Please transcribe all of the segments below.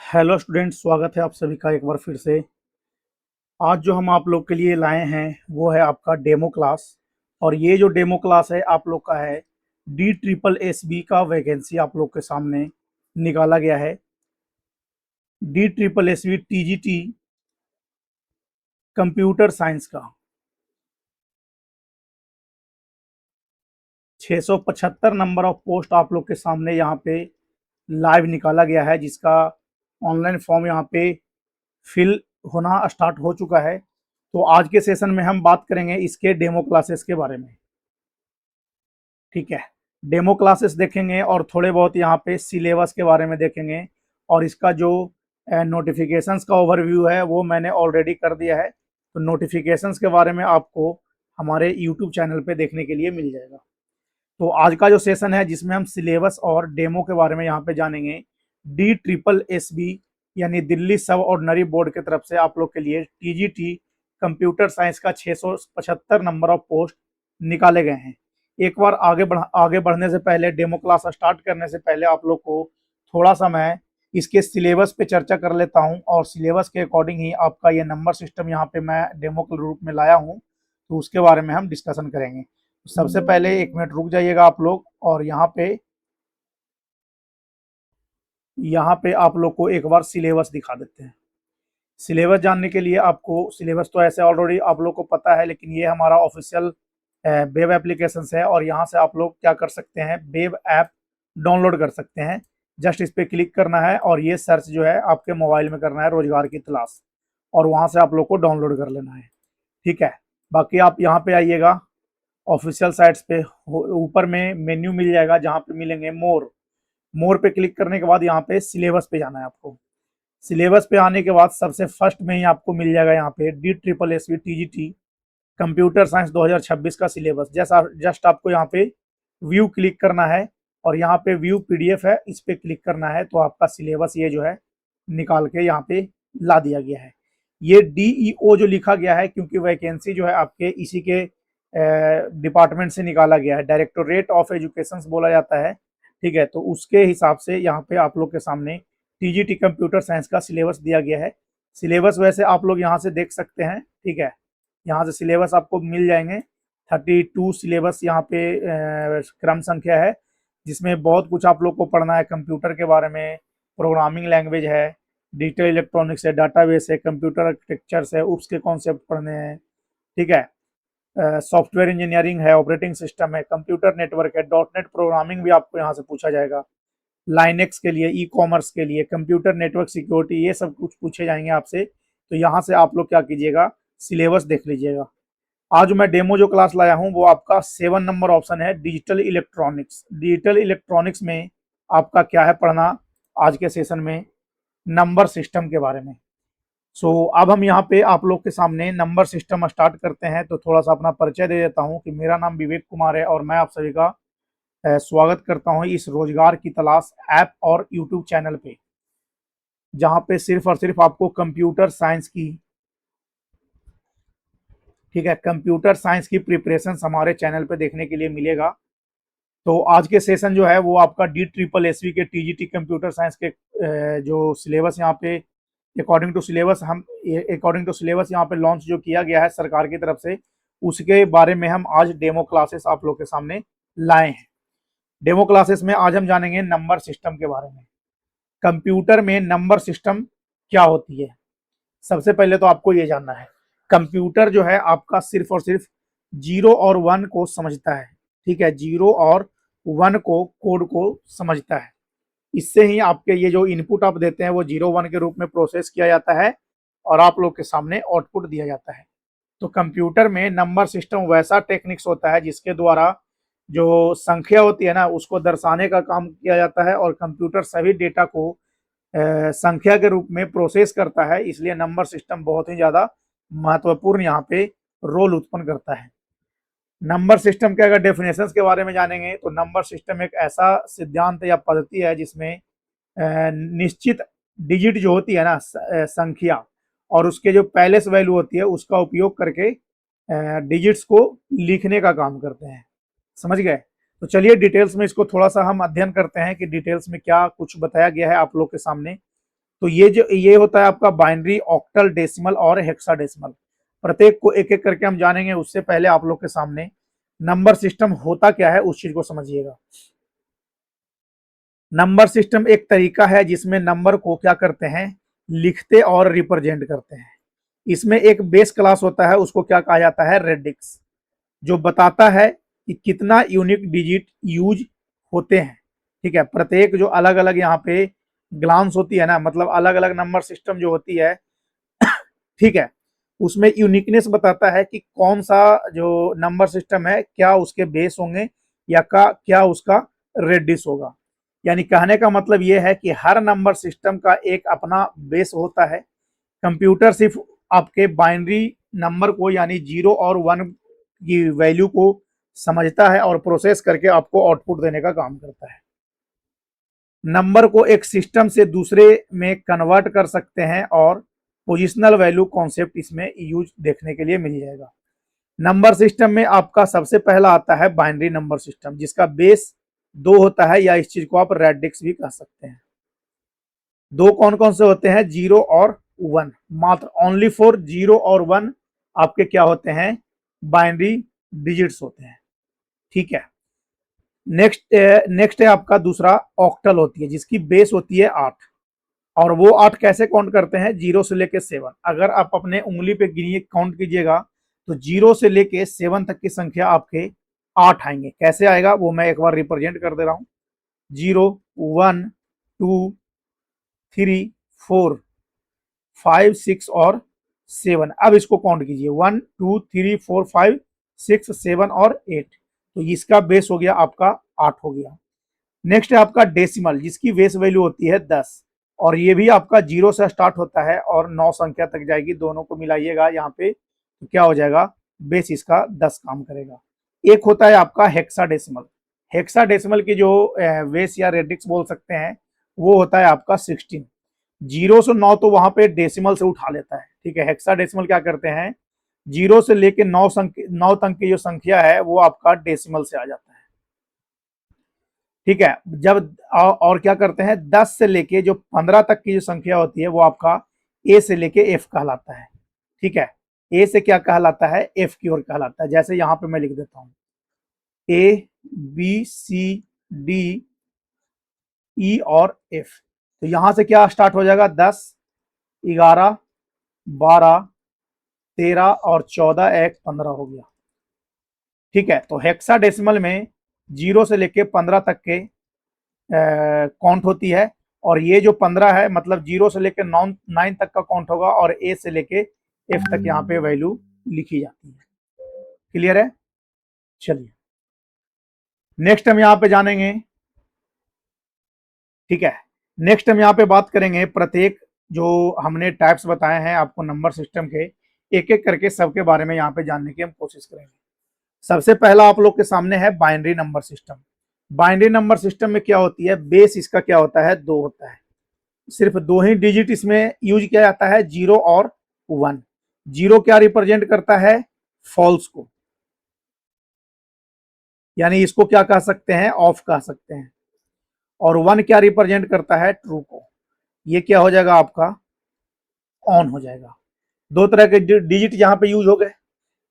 Hello student, स्वागत है आप सभी का एक बार फिर से। आज जो हम आप लोग के लिए लाए हैं वो है आपका डेमो क्लास। और ये जो डेमो क्लास है आप लोग का है DSSB का वैकेंसी आप लोग के सामने निकाला गया है। DSSB TGT कंप्यूटर साइंस का 675 नंबर ऑफ पोस्ट आप लोग के सामने यहाँ पे लाइव निकाला गया है, जिसका ऑनलाइन फॉर्म यहाँ पे फिल होना स्टार्ट हो चुका है। तो आज के सेशन में हम बात करेंगे इसके डेमो क्लासेस के बारे में। ठीक है, डेमो क्लासेस देखेंगे और थोड़े बहुत यहाँ पे सिलेबस के बारे में देखेंगे। और इसका जो नोटिफिकेशंस का ओवरव्यू है वो मैंने ऑलरेडी कर दिया है, तो नोटिफिकेशंस के बारे में आपको हमारे यूट्यूब चैनल पे देखने के लिए मिल जाएगा। तो आज का जो सेशन है जिसमें हम सिलेबस और डेमो के बारे में यहाँ पे जानेंगे। DSSB यानी दिल्ली सब ऑर्डिनरी बोर्ड की तरफ से आप लोग के लिए TGT कंप्यूटर साइंस का 675 नंबर ऑफ पोस्ट निकाले गए हैं। एक बार आगे बढ़ने से पहले, डेमो क्लास स्टार्ट करने से पहले आप लोग को थोड़ा सा मैं इसके सिलेबस पे चर्चा कर लेता हूँ, और सिलेबस के अकॉर्डिंग ही आपका ये नंबर सिस्टम यहाँ पे मैं डेमो के रूप में लाया हूँ, तो उसके बारे में हम डिस्कशन करेंगे। सबसे पहले 1 मिनट रुक जाइएगा आप लोग, और यहाँ पे आप लोग को एक बार सिलेबस दिखा देते हैं। सिलेबस जानने के लिए आपको, सिलेबस तो ऐसे ऑलरेडी आप लोग को पता है, लेकिन ये हमारा ऑफिशियल वेब एप्लीकेशन है, और यहाँ से आप लोग क्या कर सकते हैं, वेब ऐप डाउनलोड कर सकते हैं। जस्ट इस पर क्लिक करना है और ये सर्च जो है आपके मोबाइल में करना है, रोजगार की तलाश, और वहाँ से आप लोग को डाउनलोड कर लेना है। ठीक है, बाकी आप यहाँ पे आइएगा ऑफिशियल साइट्स पे, ऊपर में मेन्यू मिल जाएगा जहाँ पे मिलेंगे मोर। मोर पे क्लिक करने के बाद यहाँ पे सिलेबस पे जाना है आपको। सिलेबस पे आने के बाद सबसे फर्स्ट में ही आपको मिल जाएगा यहाँ पे DSSB TGT कंप्यूटर साइंस 2026 का सिलेबस। जैसा जस्ट आपको यहाँ पे व्यू क्लिक करना है, और यहाँ पे व्यू PDF है, इस पे क्लिक करना है, तो आपका सिलेबस ये जो है निकाल के यहाँ पे ला दिया गया है। ये DEO जो लिखा गया है, क्योंकि वैकेंसी जो है आपके इसी के डिपार्टमेंट से निकाला गया है, डायरेक्टोरेट ऑफ एजुकेशन बोला जाता है। ठीक है, तो उसके हिसाब से यहाँ पे आप लोग के सामने TGT कंप्यूटर साइंस का सिलेबस दिया गया है। सिलेबस वैसे आप लोग यहाँ से देख सकते हैं। ठीक है, यहाँ से सिलेबस आपको मिल जाएंगे। 32 सिलेबस यहाँ पे क्रम संख्या है, जिसमें बहुत कुछ आप लोग को पढ़ना है कंप्यूटर के बारे में। प्रोग्रामिंग लैंग्वेज है, डिजिटल इलेक्ट्रॉनिक्स है, डाटाबेस है, कंप्यूटर आर्किटेक्चर्स है, उप्स के कॉन्सेप्ट पढ़ने हैं। ठीक है, सॉफ्टवेयर इंजीनियरिंग है, ऑपरेटिंग सिस्टम है, कंप्यूटर नेटवर्क है, .NET प्रोग्रामिंग भी आपको यहाँ से पूछा जाएगा। लाइनेक्स के लिए, ई-कॉमर्स के लिए, कंप्यूटर नेटवर्क सिक्योरिटी, ये सब कुछ पूछे जाएंगे आपसे। तो यहाँ से आप लोग क्या कीजिएगा, सिलेबस देख लीजिएगा। आज मैं डेमो जो क्लास लाया हूँ वो आपका 7 नंबर ऑप्शन है, डिजिटल इलेक्ट्रॉनिक्स। डिजिटल इलेक्ट्रॉनिक्स में आपका क्या है पढ़ना आज के सेशन में, नंबर सिस्टम के बारे में। अब हम यहाँ पे आप लोग के सामने नंबर सिस्टम स्टार्ट करते हैं। तो थोड़ा सा अपना परिचय दे देता हूँ कि मेरा नाम विवेक कुमार है, और मैं आप सभी का स्वागत करता हूँ इस रोजगार की तलाश ऐप और यूट्यूब चैनल पे, जहाँ पे सिर्फ और सिर्फ आपको कंप्यूटर साइंस की, ठीक है, कंप्यूटर साइंस की प्रिपरेशन हमारे चैनल पे देखने के लिए मिलेगा। तो आज के सेशन जो है वो आपका DSSB के TGT कंप्यूटर साइंस के जो सिलेबस यहाँ पे अकॉर्डिंग टू सिलेबस यहाँ पे लॉन्च जो किया गया है सरकार की तरफ से, उसके बारे में हम आज डेमो क्लासेस आप लोग के सामने लाए हैं। डेमो क्लासेस में आज हम जानेंगे नंबर सिस्टम के बारे में। कंप्यूटर में नंबर सिस्टम क्या होती है, सबसे पहले तो आपको ये जानना है। कंप्यूटर जो है आपका सिर्फ और सिर्फ 0 और 1 को समझता है। ठीक है, 0 और 1 को, कोड को समझता है। इससे ही आपके ये जो इनपुट आप देते हैं वो 0 1 के रूप में प्रोसेस किया जाता है, और आप लोग के सामने आउटपुट दिया जाता है। तो कंप्यूटर में नंबर सिस्टम वैसा टेक्निक्स होता है जिसके द्वारा जो संख्या होती है ना, उसको दर्शाने का काम किया जाता है, और कंप्यूटर सभी डेटा को संख्या के रूप में प्रोसेस करता है। इसलिए नंबर सिस्टम बहुत ही ज़्यादा महत्वपूर्ण यहाँ पे रोल उत्पन्न करता है। नंबर सिस्टम के अगर डेफिनेशंस के बारे में जानेंगे तो नंबर सिस्टम एक ऐसा सिद्धांत या पद्धति है जिसमें निश्चित डिजिट जो होती है ना, संख्या, और उसके जो पैलेस वैल्यू होती है उसका उपयोग करके डिजिट्स को लिखने का काम करते हैं। समझ गए? तो चलिए डिटेल्स में इसको थोड़ा सा हम अध्ययन करते हैं कि डिटेल्स में क्या कुछ बताया गया है आप लोग के सामने। तो ये होता है आपका बाइनरी, ऑक्टल, डेसिमल और हेक्साडेसिमल। प्रत्येक को एक एक करके हम जानेंगे, उससे पहले आप लोग के सामने नंबर सिस्टम होता क्या है उस चीज को समझिएगा। नंबर सिस्टम एक तरीका है जिसमें नंबर को क्या करते हैं, लिखते और रिप्रेजेंट करते हैं। इसमें एक बेस क्लास होता है, उसको क्या कहा जाता है, रेडिक्स, जो बताता है कि कितना यूनिक डिजिट यूज होते हैं। ठीक है, प्रत्येक जो अलग अलग यहाँ पे ग्लांस होती है ना, मतलब अलग अलग नंबर सिस्टम जो होती है, ठीक है, उसमें यूनिकनेस बताता है कि कौन सा जो नंबर सिस्टम है, क्या उसके बेस होंगे या क्या उसका रेडिस होगा। यानी कहने का मतलब यह है कि हर नंबर सिस्टम का एक अपना बेस होता है। कंप्यूटर सिर्फ आपके बाइनरी नंबर को यानी 0 और 1 की वैल्यू को समझता है और प्रोसेस करके आपको आउटपुट देने का काम करता है। नंबर को एक सिस्टम से दूसरे में कन्वर्ट कर सकते हैं और पोजिशनल वैल्यू कॉन्सेप्ट इसमें यूज देखने के लिए मिल जाएगा। नंबर सिस्टम में आपका सबसे पहला आता है बाइनरी नंबर सिस्टम, जिसका बेस 2 होता है, या इस चीज को आप रेडिक्स भी कह सकते हैं। दो कौन कौन से होते हैं, 0 और 1, मात्र ओनली फॉर 0 और 1 आपके क्या होते हैं, बाइनरी डिजिट्स होते हैं। ठीक है, नेक्स्ट है आपका दूसरा ऑक्टल होती है, जिसकी बेस होती है 8। और वो 8 कैसे काउंट करते हैं, 0 से लेके 7। अगर आप अपने उंगली पे गिनिए, काउंट कीजिएगा, तो 0 से लेके 7 तक की संख्या आपके 8 आएंगे। कैसे आएगा वो मैं एक बार रिप्रेजेंट कर दे रहा हूं। 0, 1, 2, 3, 4, 5, 6 और 7। अब इसको काउंट कीजिए, 1, 2, 3, 4, 5, 6, 7 और 8। तो इसका बेस हो गया आपका 8 हो गया। नेक्स्ट है आपका डेसिमल, जिसकी बेस वैल्यू होती है 10, और ये भी आपका 0 से स्टार्ट होता है और 9 संख्या तक जाएगी। दोनों को मिलाइएगा यहाँ पे तो क्या हो जाएगा, बेस इसका 10 काम करेगा। एक होता है आपका हेक्साडेसिमल। हेक्साडेसिमल की जो बेस या रेडिक्स बोल सकते हैं, वो होता है आपका 16। 0 से 9 तो वहां पे डेसिमल से उठा लेता है। ठीक है, हेक्साडेसिमल क्या करते हैं, 0 से लेके 9 तक की जो संख्या है वो आपका डेसिमल से आ जाता है। ठीक है, जब और क्या करते हैं, 10 से लेके जो 15 तक की जो संख्या होती है वो आपका ए से लेके एफ कहलाता है। ठीक है, ए से क्या कहलाता है, एफ की ओर कहलाता है। जैसे यहां पे मैं लिख देता हूं, ए, बी, सी, डी, ई और एफ। तो यहां से क्या स्टार्ट हो जाएगा, 10, 11, 12, 13 और 14, 1, 15 हो गया। ठीक है, तो हेक्साडेसिमल में 0 से लेके 15 तक के काउंट होती है, और ये जो 15 है मतलब 0 से लेके 9 तक का काउंट होगा, और ए से लेके एफ तक यहाँ पे वैल्यू लिखी जाती है। क्लियर है, चलिए नेक्स्ट हम यहाँ पे जानेंगे। ठीक है, नेक्स्ट हम यहाँ पे बात करेंगे प्रत्येक जो हमने टाइप्स बताए हैं आपको नंबर सिस्टम के, एक एक करके सबके बारे में यहाँ पे जानने की हम कोशिश करेंगे। सबसे पहला आप लोग के सामने है binary number system. Binary number system में क्या होती है, बेस इसका क्या होता है, 2 होता है। सिर्फ 2 ही डिजिट इसमें यूज किया जाता है, 0 और 1। 0 क्या रिप्रेजेंट करता है, फॉल्स को, यानी इसको क्या कह सकते हैं, ऑफ कह सकते हैं। और 1 क्या रिप्रेजेंट करता है, ट्रू को। ये क्या हो जाएगा आपका, ऑन हो जाएगा। 2 तरह के डिजिट यहाँ पे यूज हो गए।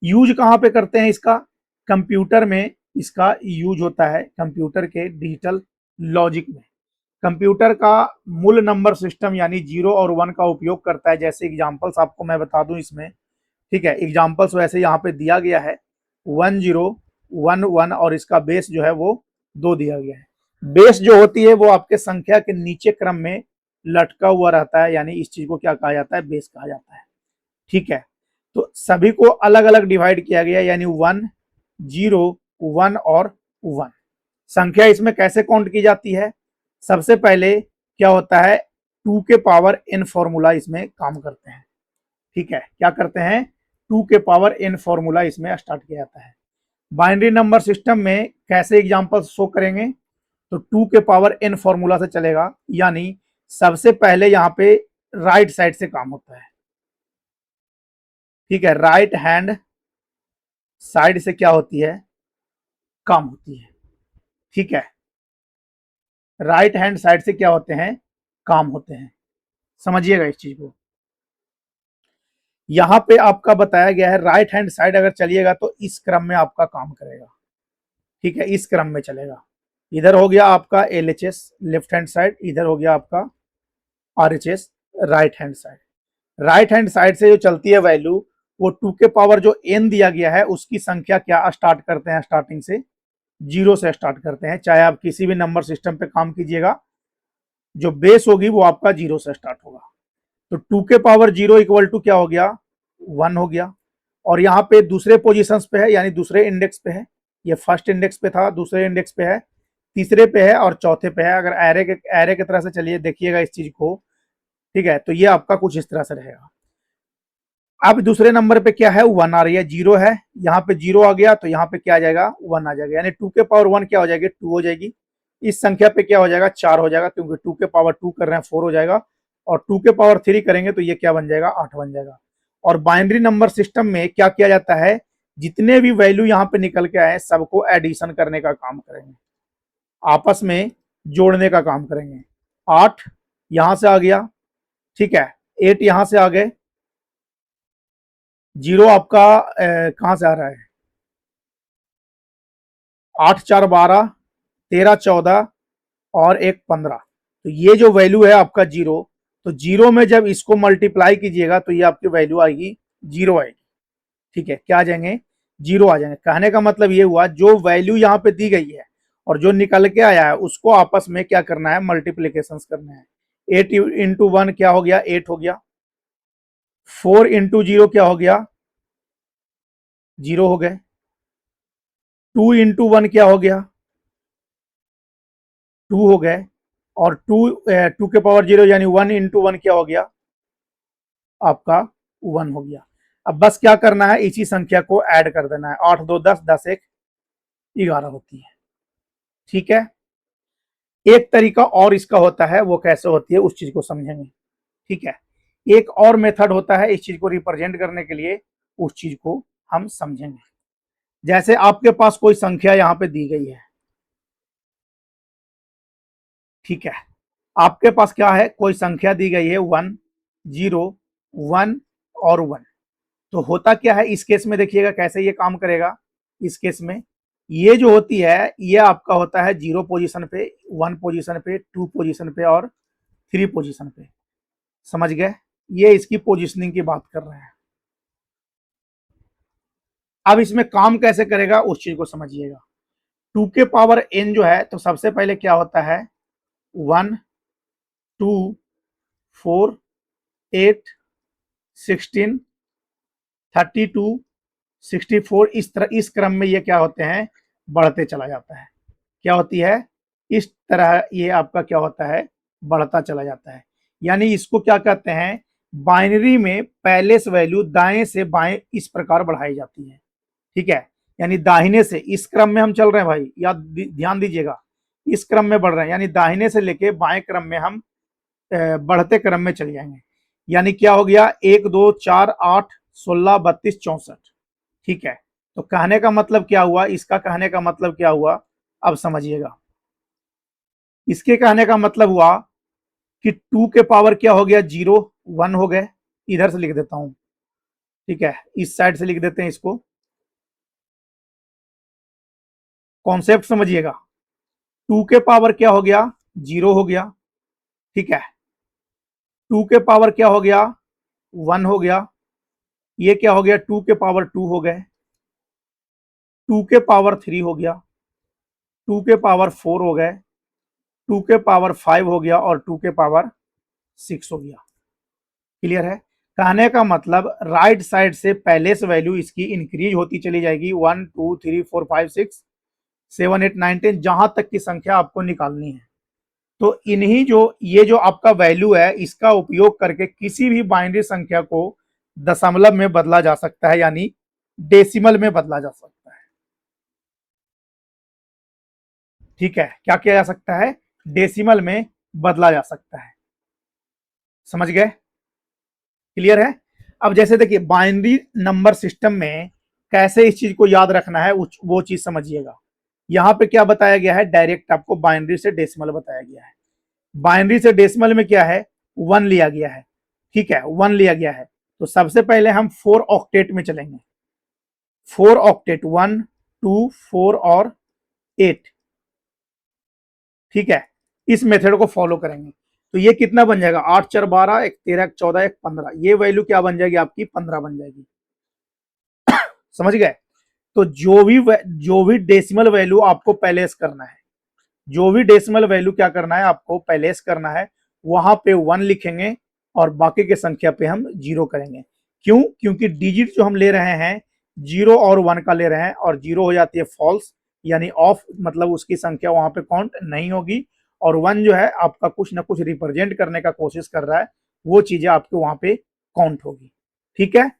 यूज कहाँ पे करते हैं इसका, कंप्यूटर में इसका यूज होता है, कंप्यूटर के डिजिटल लॉजिक में। कंप्यूटर का मूल नंबर सिस्टम यानी 0 और 1 का उपयोग करता है। जैसे एग्जांपल्स आपको मैं बता दूं इसमें, ठीक है, एग्जांपल्स वैसे यहाँ पे दिया गया है, 1 0 1 1, और इसका बेस जो है वो 2 दिया गया है। बेस जो होती है वो आपके संख्या के नीचे क्रम में लटका हुआ रहता है, यानी इस चीज को क्या कहा जाता है, बेस कहा जाता है। ठीक है, तो सभी को अलग अलग डिवाइड किया गया, यानी 1 0 1 और 1। संख्या इसमें कैसे काउंट की जाती है, सबसे पहले क्या होता है, 2 के पावर n फॉर्मूला इसमें काम करते हैं। ठीक है, क्या करते हैं, 2 के पावर n फॉर्मूला इसमें स्टार्ट किया जाता है। बाइनरी नंबर सिस्टम में कैसे एग्जांपल शो करेंगे, तो 2 के पावर n फॉर्मूला से चलेगा, यानी सबसे पहले यहाँ पे राइट साइड से काम होता है। ठीक है, राइट हैंड साइड से क्या होती है, काम होती है। ठीक है, राइट हैंड साइड से क्या होते हैं, काम होते हैं। समझिएगा इस चीज को। यहां पे आपका बताया गया है राइट हैंड साइड अगर चलिएगा तो इस क्रम में आपका काम करेगा, ठीक है, इस क्रम में चलेगा। इधर हो गया आपका LHS लेफ्ट हैंड साइड, इधर हो गया आपका RHS right hand side. Right hand side से जो चलती है वैल्यू, वो 2 के पावर जो n दिया गया है उसकी संख्या क्या स्टार्ट करते हैं, स्टार्टिंग से 0 से स्टार्ट करते हैं। चाहे आप किसी भी नंबर सिस्टम पे काम कीजिएगा, जो बेस होगी वो आपका 0 से स्टार्ट होगा। तो 2 के पावर 0 इक्वल टू क्या हो गया, 1 हो गया। और यहाँ पे दूसरे पोजीशंस पे है, यानी दूसरे इंडेक्स पे है। ये फर्स्ट इंडेक्स पे था, दूसरे इंडेक्स पे है, तीसरे पे है और चौथे पे है। अगर एरे की तरह से चलिए देखिएगा इस चीज को, ठीक है, तो ये आपका कुछ इस तरह से रहेगा। अब दूसरे नंबर पे क्या है, 1 आ रही है, 0 है, यहाँ पे 0 आ गया तो यहाँ पे क्या आ जाएगा, 1 आ जाएगा, यानी 2 के पावर 1 क्या हो जाएगी, 2 हो जाएगी। इस संख्या पे क्या हो जाएगा, 4 हो जाएगा, क्योंकि 2 के पावर 2 कर रहे हैं, 4 हो जाएगा। और 2 के पावर 3 करेंगे तो ये क्या बन जाएगा, 8 बन जाएगा। और बाइनरी नंबर सिस्टम में क्या किया जाता है, जितने भी वैल्यू यहाँ पे निकल के आए सबको एडिशन करने का काम करेंगे, आपस में जोड़ने का काम करेंगे। 8 यहां से आ गया, ठीक है, 8 यहां से आ गए, 0 आपका कहां से आ रहा है, 8 4 12, 13 14 और 1 15। तो ये जो वैल्यू है आपका 0, तो 0 में जब इसको मल्टीप्लाई कीजिएगा तो ये आपकी वैल्यू आएगी 0 आएगी, ठीक है, क्या आ जाएंगे, 0 आ जाएंगे। कहने का मतलब ये हुआ जो वैल्यू यहाँ पे दी गई है और जो निकल के आया है उसको आपस में क्या करना है, मल्टीप्लीकेशन करना है। 8 इंटू 1 क्या हो गया, 8 हो गया। 4 इंटू 0 क्या हो गया, 0 हो गए। 2 इंटू 1 क्या हो गया, 2 हो गए। और 2 के पावर 0 यानी 1 इंटू 1 क्या हो गया, आपका 1 हो गया। अब बस क्या करना है, इसी संख्या को ऐड कर देना है। 8 2 10, 10 1 11 होती है, ठीक है। एक तरीका और इसका होता है, वो कैसे होती है उस चीज को समझेंगे, ठीक है। एक और मेथड होता है इस चीज को रिप्रेजेंट करने के लिए, उस चीज को हम समझेंगे। जैसे आपके पास कोई संख्या यहाँ पे दी गई है, ठीक है, आपके पास क्या है, कोई संख्या दी गई है 1 0 1 और 1। तो होता क्या है इस केस में, देखिएगा कैसे ये काम करेगा। इस केस में ये जो होती है ये आपका होता है 0 पोजीशन पे, 1 पोजीशन पे, 2 पोजीशन पे और 3 पोजीशन पे, समझ गए। ये इसकी पोजीशनिंग की बात कर रहे हैं। अब इसमें काम कैसे करेगा उस चीज को समझिएगा। 2 के पावर n जो है, तो सबसे पहले क्या होता है, 1 2 4 8 16 32 64, इस तरह इस क्रम में ये क्या होते हैं, बढ़ते चला जाता है। क्या होती है, इस तरह ये आपका क्या होता है, बढ़ता चला जाता है। यानी इसको क्या कहते हैं, बाइनरी में पहले से वैल्यू दाएं से बाएं इस प्रकार बढ़ाई जाती है, ठीक है। यानी दाहिने से, इस क्रम में हम चल रहे हैं भाई, याद ध्यान दीजिएगा, इस क्रम में बढ़ रहे हैं, यानी दाहिने से लेके बाएं क्रम में हम बढ़ते क्रम में चले जाएंगे। यानी क्या हो गया, 1 2 4 8 16 32 64, ठीक है। तो कहने का मतलब क्या हुआ, इसका कहने का मतलब क्या हुआ, अब समझिएगा। इसके कहने का मतलब हुआ कि 2 के पावर क्या हो गया, 0 1 हो गए। इधर से लिख देता हूं, ठीक है, इस साइड से लिख देते हैं इसको, कॉन्सेप्ट समझिएगा। 2 के पावर क्या हो गया, 0 हो गया, ठीक है। 2 के पावर क्या हो गया, 1 हो गया। ये क्या हो गया, 2 के पावर 2 हो गए। 2 के पावर 3 हो गया, 2 के पावर 4 हो गए, 2 के पावर 5 हो गया और 2 के पावर 6 हो गया। क्लियर है। कहने का मतलब राइट साइड से पहले से वैल्यू इसकी इंक्रीज होती चली जाएगी, 1 2 3 4 5 6 7 8 9 10, जहां तक की संख्या आपको निकालनी है। तो इन्हीं जो ये जो आपका वैल्यू है, इसका उपयोग करके किसी भी बाइनरी संख्या को दशमलव में बदला जा सकता है, यानी डेसिमल में बदला जा सकता है, ठीक है। क्या किया जा सकता है, डेसिमल में बदला जा सकता है, समझ गए, क्लियर है। अब जैसे देखिए बाइनरी नंबर सिस्टम में कैसे इस चीज को याद रखना है, वो चीज समझिएगा। यहाँ पे क्या बताया गया है, डायरेक्ट आपको बाइनरी से डेसिमल बताया गया है। बाइनरी से डेसिमल में क्या है, 1 लिया गया है, ठीक है, 1 लिया गया है। तो सबसे पहले हम 4 ऑक्टेट में चलेंगे। 4 ऑक्टेट 1 2 4 और 8, ठीक है, इस मेथड को फॉलो करेंगे। तो ये कितना बन जाएगा, 8 4 12, 1 13, 1 14, 1 15, ये वैल्यू क्या बन जाएगी आपकी, 15 बन जाएगी। समझ गए। तो जो भी डेसिमल वैल्यू आपको प्लेस करना है, जो भी डेसिमल वैल्यू क्या करना है आपको प्लेस करना है, वहां पे 1 लिखेंगे और बाकी के संख्या पे हम 0 करेंगे। क्यों, क्योंकि डिजिट जो हम ले रहे हैं 0 और 1 का ले रहे हैं, और 0 हो जाती है फॉल्स, यानी ऑफ, मतलब उसकी संख्या वहां पे काउंट नहीं होगी, और 1 जो है आपका कुछ ना कुछ रिप्रेजेंट करने का कोशिश कर रहा है, वो चीजें आपको वहां पे काउंट होगी। ठीक है।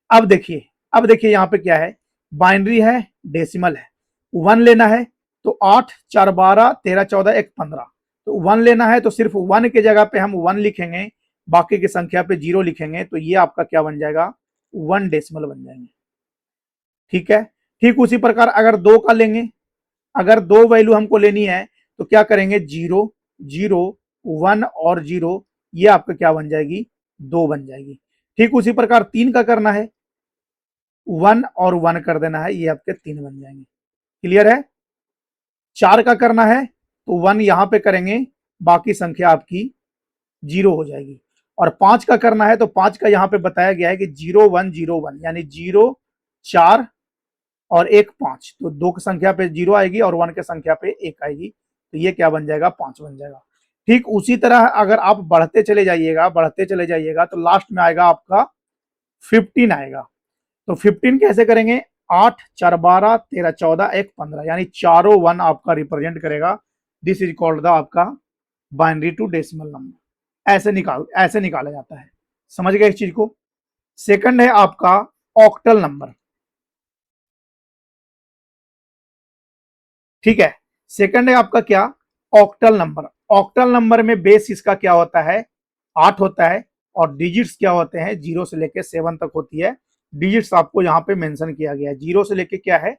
अब देखिए यहाँ पे क्या है, बाइनरी है, डेसिमल है। 1 लेना है तो 8 4 12 13 14 1 15, तो 1 लेना है तो सिर्फ 1 की जगह पे हम 1 लिखेंगे, बाकी की संख्या पे 0 लिखेंगे, तो ये आपका क्या बन जाएगा, 1 डेसिमल बन जाएंगे। ठीक है। ठीक उसी प्रकार अगर 2 का लेंगे, अगर 2 वैल्यू हमको लेनी है तो क्या करेंगे, 0 0 1 और 0, ये आपका क्या बन जाएगी, 2 बन जाएगी। ठीक उसी प्रकार 3 का करना है, 1 और 1 कर देना है, ये आपके 3 बन जाएंगे। क्लियर है। 4 का करना है तो 1 यहां पे करेंगे, बाकी संख्या आपकी 0 हो जाएगी। और 5 का करना है तो 5 का यहां पे बताया गया है कि 0 1 0 1, यानी 0 4 और 1 5, तो 2 की संख्या पे 0 आएगी और 1 की संख्या पे 1 आएगी, तो ये क्या बन जाएगा, 5 बन जाएगा। ठीक उसी तरह अगर आप बढ़ते चले जाइएगा तो लास्ट में आएगा आपका 15 आएगा। तो 15 कैसे करेंगे, 8 4 12 13 14 1 15, यानी चारों 1 आपका रिप्रेजेंट करेगा। दिस इज कॉल्ड द आपका बाइनरी टू डेसिमल नंबर। ऐसे निकाला जाता है। समझ गए इस चीज को। सेकंड है आपका ऑक्टल नंबर। ठीक है। सेकंड है आपका क्या, ऑक्टल नंबर। ऑक्टल नंबर में बेस इसका क्या होता है, 8 होता है, और डिजिट्स क्या होते हैं, 0 से लेके 7 तक होती है। डिजिट्स आपको यहाँ पे मेंशन किया गया है, 0 से लेके क्या है,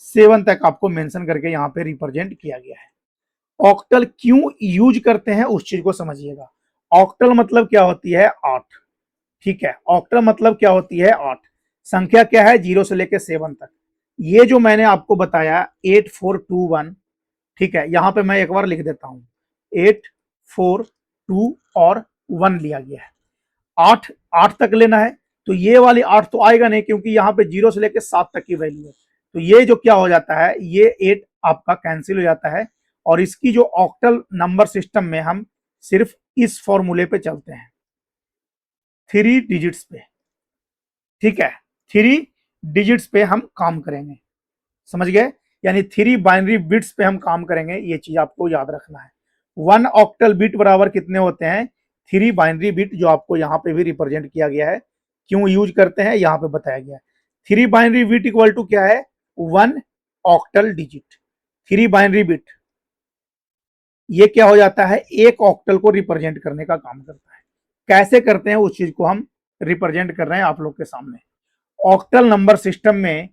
7 तक आपको मेंशन करके यहाँ पे रिप्रेजेंट किया गया है। ऑक्टल क्यों यूज करते हैं उस चीज को समझिएगा। ऑक्टल मतलब क्या होती है, 8। ठीक है, ऑक्टल मतलब क्या होती है, 8। संख्या क्या है, 0 से लेके 7 तक। ये जो मैंने आपको बताया 8421, ठीक है, यहां पे मैं एक बार लिख देता हूं, 8 4 2 और 1 लिया गया है। 8 8 तक लेना है तो ये वाली 8 तो आएगा नहीं, क्योंकि यहाँ पे 0 से लेकर 7 तक की वैल्यू है, तो ये जो क्या हो जाता है, ये 8 आपका कैंसिल हो जाता है। और इसकी जो ऑक्टल नंबर सिस्टम में हम सिर्फ इस फॉर्मूले पे चलते हैं, 3 डिजिट्स पे। ठीक है, 3 डिजिट्स पे हम काम करेंगे। समझ गए, यानी 3 बाइनरी बिट्स पे हम काम करेंगे, ये चीज आपको याद रखना है। 1 ऑक्टल बिट बराबर कितने होते हैं, 3 बाइनरी बिट, जो आपको यहाँ पे भी रिप्रेजेंट किया गया है। क्यों यूज करते हैं यहाँ पे बताया गया है। 3 बाइनरी बिट इक्वल टू क्या है, 1 ऑक्टल डिजिट। 3 बाइनरी बिट ये क्या हो जाता है, एक ऑक्टल को रिप्रेजेंट करने का काम करता है। कैसे करते हैं उस चीज को हम रिप्रेजेंट कर रहे हैं आप लोग के सामने। ऑक्टल नंबर सिस्टम में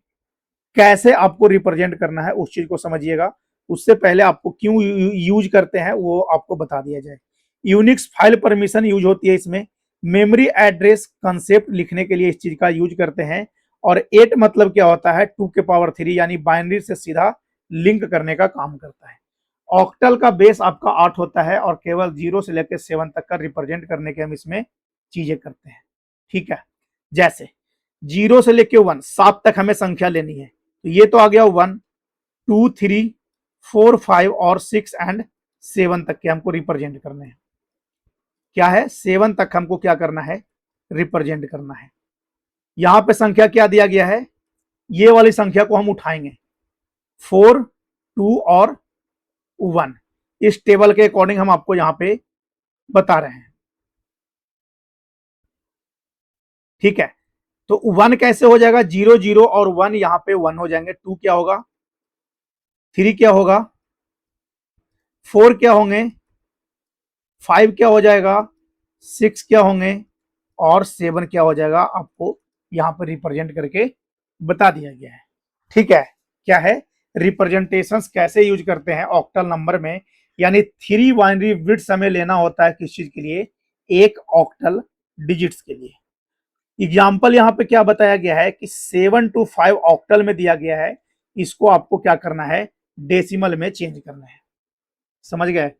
कैसे आपको रिप्रेजेंट करना है उस चीज को समझिएगा। उससे पहले आपको क्यों यूज करते हैं वो आपको बता दिया जाए। यूनिक्स फाइल परमिशन यूज होती है इसमें। मेमोरी एड्रेस कंसेप्ट लिखने के लिए इस चीज का यूज करते हैं। और 8 मतलब क्या होता है, 2 के पावर 3, यानी बाइनरी से सीधा लिंक करने का काम करता है। ऑक्टल का बेस आपका 8 होता है, और केवल 0 से लेकर 7 तक का रिप्रेजेंट करने के हम इसमें चीजें करते हैं। ठीक है, जैसे 0 से लेके 1 7 तक हमें संख्या लेनी है, तो ये तो आ गया 1 2 3 4 5 और 6 एंड 7 तक के हमको रिप्रेजेंट करने हैं। क्या है, 7 तक हमको क्या करना है, रिप्रेजेंट करना है। यहां पे संख्या क्या दिया गया है, ये वाली संख्या को हम उठाएंगे, 4 2 और 1। इस टेबल के अकॉर्डिंग हम आपको यहां पे बता रहे हैं। ठीक है, तो 1 कैसे हो जाएगा, 0 0 और 1 यहां पे 1 हो जाएंगे। 2 क्या होगा, 3 क्या होगा, 4 क्या होंगे, 5 क्या हो जाएगा, 6 क्या होंगे, और 7 क्या हो जाएगा, आपको यहां पर रिप्रेजेंट करके बता दिया गया है। ठीक है, क्या है, रिप्रेजेंटेशंस कैसे यूज करते हैं ऑक्टल नंबर में, यानी 3 बाइनरी बिट्स हमें लेना होता है किस चीज के लिए, एक ऑक्टल डिजिट्स के लिए। एग्जाम्पल यहाँ पे क्या बताया गया है कि 7 to 5 ऑक्टल में दिया गया है, इसको आपको क्या करना है, डेसिमल में चेंज करना है। समझ गए,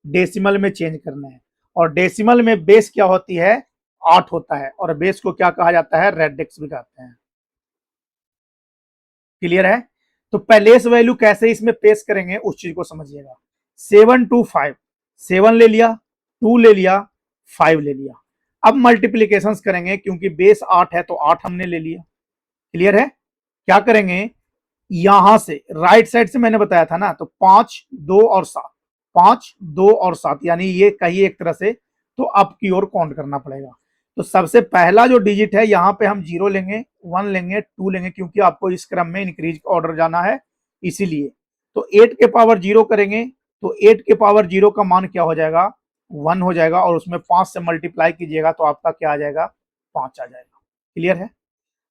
डेसिमल में चेंज करना है। और डेसिमल में बेस क्या होती है, 8 होता है, और बेस को क्या कहा जाता है, रेडिक्स भी कहते हैं। क्लियर है। तो पहलेस वैल्यू कैसे इसमें पेश करेंगे उस चीज को समझिएगा। 7 to 5, 7 ले लिया, 2 ले लिया, 5 ले लिया। अब मल्टीप्लीकेशन करेंगे, क्योंकि बेस 8 है तो 8 हमने ले लिया। क्लियर है। क्या करेंगे, यहां से राइट साइड से मैंने बताया था ना, तो 5, 2 और 7, 5, 2 और 7, यानी ये कहिए एक तरह से तो अप की ओर काउंट करना पड़ेगा। तो सबसे पहला जो डिजिट है यहाँ पे हम 0 लेंगे, 1 लेंगे, 2 लेंगे, क्योंकि आपको इस क्रम में इंक्रीज ऑर्डर जाना है इसीलिए। तो 8 के पावर 0 करेंगे, तो 8 के पावर 0 का मान क्या हो जाएगा, 1 हो जाएगा, और उसमें 5 से मल्टीप्लाई कीजिएगा तो आपका क्या आ जाएगा, 5 आ जाएगा। क्लियर है।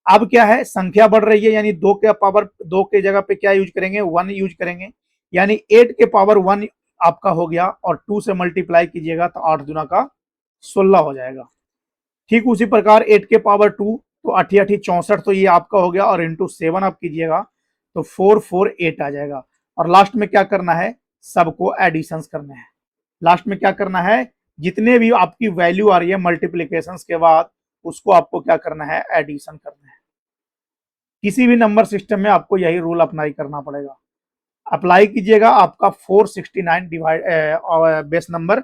अब क्या है, संख्या बढ़ रही है, यानी 2 के पावर 2 के जगह पे क्या यूज करेंगे, 1 यूज करेंगे, यानी 8 के पावर 1 आपका हो गया, और 2 से मल्टीप्लाई कीजिएगा तो 8 दुना का 16 हो जाएगा। ठीक उसी प्रकार 8 के पावर 2, तो 8 8 64, तो ये आपका हो गया, और इंटू 7 आप कीजिएगा तो 448 आ जाएगा। और लास्ट में क्या करना है, सबको एडिशन करना है। लास्ट में क्या करना है, जितने भी आपकी वैल्यू आ रही है मल्टीप्लीकेशन के बाद, उसको आपको क्या करना है, एडिशन करना है। किसी भी नंबर सिस्टम में आपको यही रूल अप्लाई करना पड़ेगा। अप्लाई कीजिएगा, आपका 469 डिवाइड बेस नंबर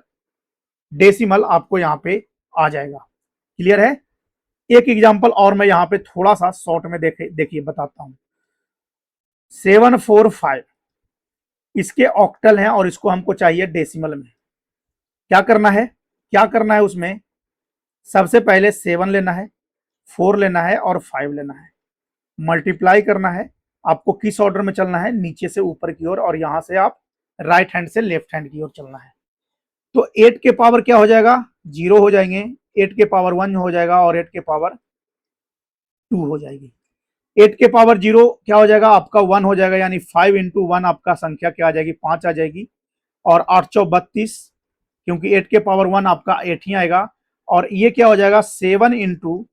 डेसिमल आपको यहाँ पे आ जाएगा। क्लियर है। एक एग्जांपल और मैं यहाँ पे थोड़ा सा शॉर्ट में देखिए बताता हूँ। 745 इसके ऑक्टल हैं, और इसको हमको चाहिए डेसिमल में। क्या करना है, क्या करना है उसमें, सबसे पहले 7 लेना है, 4 लेना है, और 5 लेना है, मल्टीप्लाई करना है। आपको किस ऑर्डर में चलना है, नीचे से ऊपर की ओर, और यहां से आप राइट हैंड से लेफ्ट हैंड की ओर चलना है। तो 8 के पावर क्या हो जाएगा, 0 हो जाएंगे, 8 के पावर 1 हो जाएगा, और 8 के पावर 2 हो जाएगी। 8 के पावर 0 क्या हो जाएगा, आपका 1 हो जाएगा, यानी 5 इंटू 1 आपका संख्या क्या आ जाएगी, 5 आ जाएगी। और 8 चौ 32, क्योंकि 8 के पावर 1 आपका 8 ही आएगा। और ये क्या हो जाएगा, 7 इंटू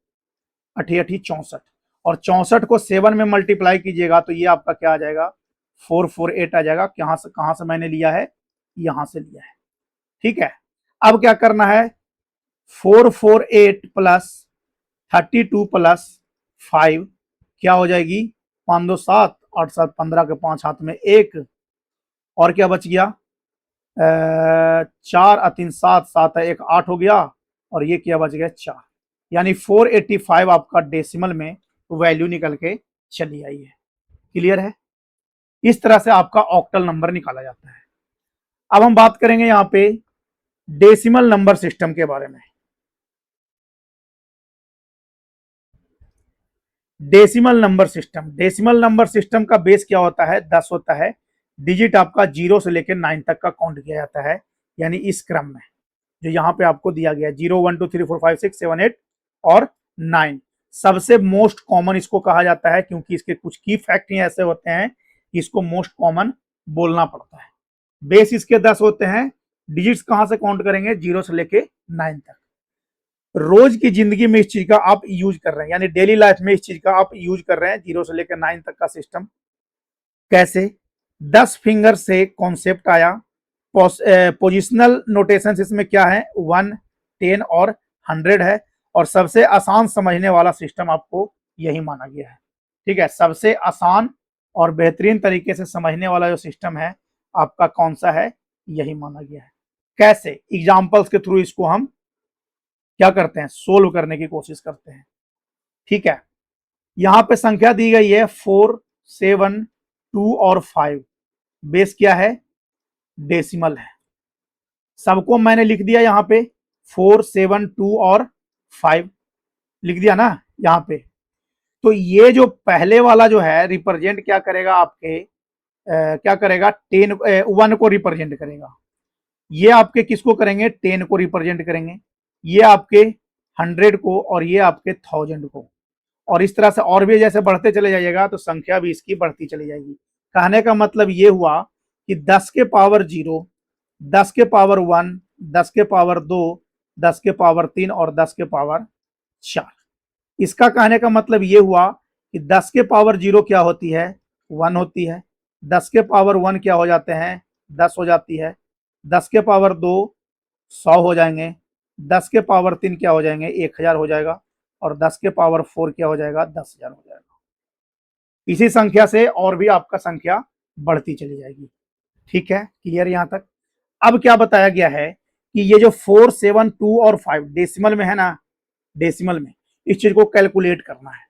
8 8 64, और 64 को 7 में मल्टीप्लाई कीजिएगा तो ये आपका क्या आ जाएगा, 448 आ जाएगा। कहां से मैंने लिया है, यहां से लिया है। ठीक है। अब क्या करना है, 448 प्लस 32 प्लस 5 क्या हो जाएगी, 5 2 7, 8 7 15 के 5 हाथ में 1, और क्या बच गया, 4 3 7, 7 है 1 8 हो गया, और ये क्या बच गया, 4। यानी 485 आपका डेसिमल में वैल्यू निकल के चली आई है। क्लियर है। इस तरह से आपका ऑक्टल नंबर निकाला जाता है। अब हम बात करेंगे यहाँ पे डेसिमल नंबर सिस्टम के बारे में। Decimal number system, decimal number system का बेस क्या होता है, 10 होता है। डिजिट आपका 0 से लेकर 9 तक का काउंट किया जाता है, यानी इस क्रम में जो यहाँ पे आपको दिया गया है, 0 1 2 3 4 5 6 7 8 और 9। सबसे मोस्ट कॉमन इसको कहा जाता है, क्योंकि इसके कुछ की फैक्ट ही ऐसे होते हैं कि इसको मोस्ट कॉमन बोलना पड़ता है। बेस इसके 10 होते हैं। डिजिट्स कहां से काउंट करेंगे, 0 से लेके 9 तक। रोज की जिंदगी में इस चीज का आप यूज कर रहे हैं, यानी डेली लाइफ में इस चीज का आप यूज कर रहे हैं, 0 से लेकर 9 तक का सिस्टम। कैसे, 10 फिंगर से कॉन्सेप्ट आया। पोजिशनल नोटेशन इसमें क्या है, 1 10 और 100 है, और सबसे आसान समझने वाला सिस्टम आपको यही माना गया है। ठीक है, सबसे आसान और बेहतरीन तरीके से समझने वाला जो सिस्टम है आपका कौन सा है, यही माना गया है। कैसे, एग्जाम्पल्स के थ्रू इसको हम क्या करते हैं, सोल्व करने की कोशिश करते हैं। ठीक है, यहां पे संख्या दी गई है 4 7 2 और 5। बेस क्या है, डेसिमल है। सबको मैंने लिख दिया यहाँ पे 4 7 2 और 5 लिख दिया ना यहाँ पे। तो ये जो पहले वाला जो है रिप्रेजेंट क्या करेगा, आपके क्या करेगा, 10 1 को रिप्रेजेंट करेगा। ये आपके किसको करेंगे, 10 को रिप्रेजेंट करेंगे। ये आपके 100 को, और ये आपके 1000 को। और इस तरह से और भी जैसे बढ़ते चले जाइएगा तो संख्या भी इसकी बढ़ती चली जाएगी। कहने का मतलब ये हुआ कि 10 के पावर 0, 10 के पावर 1, 10 के पावर 2, 10 के पावर 3 और 10 के पावर 4। इसका कहने का मतलब ये हुआ कि 10 के पावर 0 क्या होती है, 1 होती है। 10 के पावर 1 क्या हो जाते हैं, 10 हो जाती है। 10 के पावर 2 100 हो जाएंगे। 10 के पावर 3 क्या हो जाएंगे, 1000 हो जाएगा। और 10 के पावर 4 क्या हो जाएगा, 10,000 हो जाएगा। इसी संख्या से और भी आपका संख्या बढ़ती चली जाएगी। ठीक है, क्लियर यहां तक। अब क्या बताया गया है कि ये जो 4, 7, 2 और 5 डेसिमल में है ना, डेसिमल में इस चीज को कैलकुलेट करना है।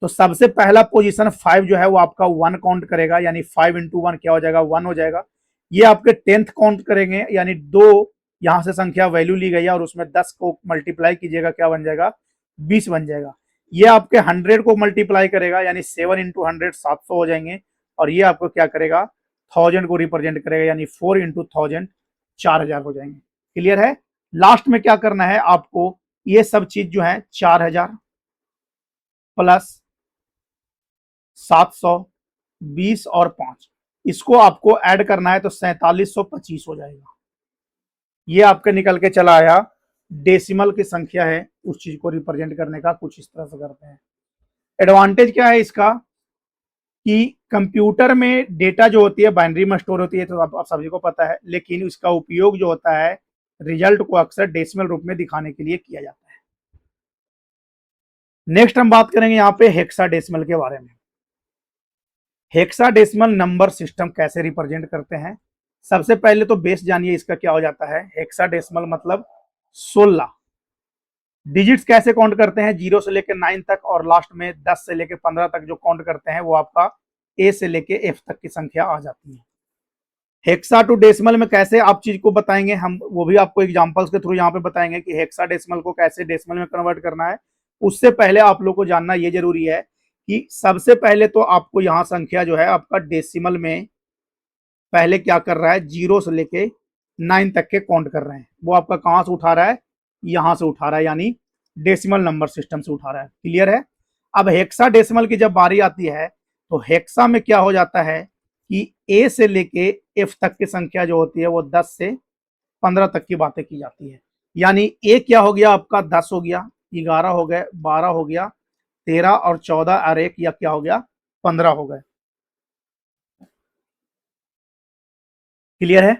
तो सबसे पहला पोजीशन 5 जो है वो आपका 1 काउंट करेगा, यानी 5 इंटू 1 क्या हो जाएगा, 1 हो जाएगा। ये आपके 10th काउंट करेंगे, यानी 2 यहां से संख्या वैल्यू ली गई है और उसमें 10 को मल्टीप्लाई कीजिएगा, क्या बन जाएगा, 20 बन जाएगा। ये आपके 100 को मल्टीप्लाई करेगा, यानी 7 इंटू 100 700 हो जाएंगे। और ये आपको क्या करेगा, 1000 को रिप्रेजेंट करेगा, यानी 4 इंटू 1000 4000 हो जाएंगे। क्लियर है। लास्ट में क्या करना है आपको, ये सब चीज जो है 4000 प्लस 700, 20 और 5, इसको आपको ऐड करना है तो 4725 हो जाएगा। ये आपके निकल के चला आया डेसिमल की संख्या है, उस चीज को रिप्रेजेंट करने का कुछ इस तरह से करते हैं। एडवांटेज क्या है इसका कि कंप्यूटर में डेटा जो होती है बाइनरी में स्टोर होती है, तो आप सभी को पता है, लेकिन इसका उपयोग जो होता है रिजल्ट को अक्सर डेसिमल रूप में दिखाने के लिए किया जाता है। नेक्स्ट हम बात करेंगे यहाँ पे हेक्साडेसिमल के बारे में। हेक्साडेसिमल नंबर सिस्टम कैसे रिप्रेजेंट करते हैं। सबसे पहले तो बेस जानिए इसका क्या हो जाता है। हेक्साडेसिमल मतलब 16 डिजिट्स कैसे काउंट करते हैं, 0 से लेकर 9 तक, और लास्ट में 10 से लेकर 15 तक जो काउंट करते हैं वो आपका ए से लेकर एफ तक की संख्या आ जाती है। हेक्सा टू डेसिमल में कैसे आप चीज को बताएंगे हम, वो भी आपको एग्जांपल्स के थ्रू यहाँ पे बताएंगे कि हेक्साडेसिमल को कैसे डेसिमल में कन्वर्ट करना है। उससे पहले आप लोग को जानना ये जरूरी है कि सबसे पहले तो आपको यहाँ संख्या जो है आपका डेसिमल में पहले क्या कर रहा है, 0 से लेके 9 तक के काउंट कर रहे हैं। वो आपका कहां से उठा रहा है, यहां से उठा रहा है, यानी डेसिमल नंबर सिस्टम से उठा रहा है। क्लियर है। अब हेक्सा डेसिमल की जब बारी आती है तो हेक्सा में क्या हो जाता है कि ए से लेके एफ तक की संख्या जो होती है वो 10 से 15 तक की बातें की जाती है। यानी ए क्या हो गया आपका, 10 हो गया, 11 हो गए, 12 हो गया, 13 और 14 और 1 या क्या हो गया, 15 हो गए। क्लियर है।